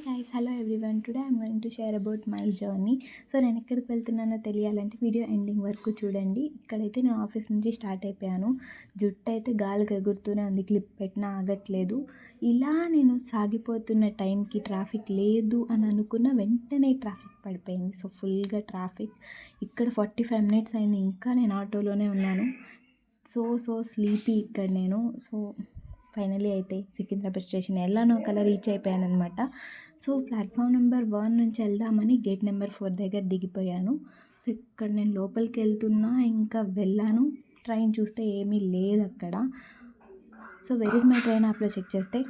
Guys, hello everyone. Today I'm going to share about my journey. So నేను ఎక్కడికి వెళ్తున్నానో తెలియాలంటే video ending వరకు చూడండి. ఇక్కడైతే నేను ఆఫీస్ నుంచి స్టార్ట్ అయిపోయాను. జుట్టు అయితే గాలికి ఎగురుతూనే ఉంది, క్లిప్ పెట్టినా ఆగట్లేదు. ఇలా నేను సాగిపోతున్న టైంకి ట్రాఫిక్ లేదు అని అనుకున్న వెంటనే ట్రాఫిక్ పడిపోయింది. సో ఫుల్గా ట్రాఫిక్. ఇక్కడ 45 మినిట్స్ అయింది, ఇంకా నేను ఆటోలోనే ఉన్నాను. సో స్లీపీ ఇక్కడ నేను. సో ఫైనలీ అయితే సికింద్రాబాద్ స్టేషన్ ఎలానో ఒకలా రీచ్ అయిపోయాను అనమాట. సో ప్లాట్ఫామ్ నెంబర్ 1 నుంచి వెళ్దామని గేట్ నెంబర్ 4 దగ్గర దిగిపోయాను. సో ఇక్కడ నేను లోపలికి వెళ్తున్నా, ఇంకా వెళ్ళాను. ట్రైన్ చూస్తే ఏమీ లేదు అక్కడ. So where is my train యాప్లో చెక్ చేస్తే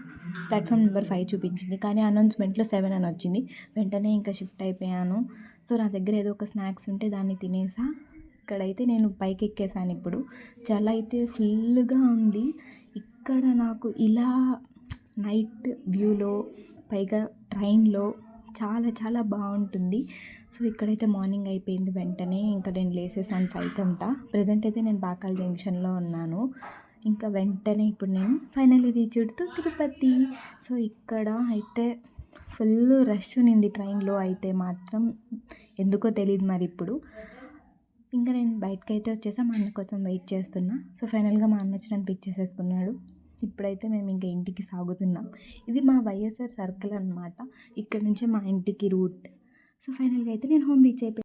ప్లాట్ఫామ్ నెంబర్ 5 చూపించింది, కానీ అనౌన్స్మెంట్లో 7 అని వచ్చింది. వెంటనే ఇంకా షిఫ్ట్ అయిపోయాను. సో నా దగ్గర ఏదో ఒక స్నాక్స్ ఉంటే దాన్ని తినేసా. ఇక్కడైతే నేను పైకి ఎక్కేసాను. ఇప్పుడు చాలా అయితే ఫుల్గా ఉంది ఇక్కడ. నాకు ఇలా నైట్ వ్యూలో, పైగా ట్రైన్లో చాలా చాలా బాగుంటుంది. సో ఇక్కడైతే మార్నింగ్ అయిపోయింది. వెంటనే ఇంకా నేను లేసేసాను 5 అంతా. ప్రజెంట్ అయితే నేను పాకాల్ జంక్షన్లో ఉన్నాను. ఇంకా వెంటనే ఇప్పుడు నేను finally reached to Tirupati. So ఇక్కడ అయితే ఫుల్ రష్ ఉన్నింది ట్రైన్లో అయితే మాత్రం, ఎందుకో తెలియదు మరి ఇప్పుడు. ఇంకా నేను బయటకు అయితే వచ్చేసా, మా అన్న కోసం వెయిట్ చేస్తున్నా. సో ఫైనల్గా మా అన్న వచ్చి నన్ను పిక్ చేసేసుకున్నాడు. ఇప్పుడైతే మేము ఇంకా ఇంటికి సాగుతున్నాం. ఇది మా వైఎస్ఆర్ సర్కిల్ అనమాట. ఇక్కడ నుంచే మా ఇంటికి రూట్. సో ఫైనల్గా అయితే నేను హోమ్ రీచ్ అయిపోయాను.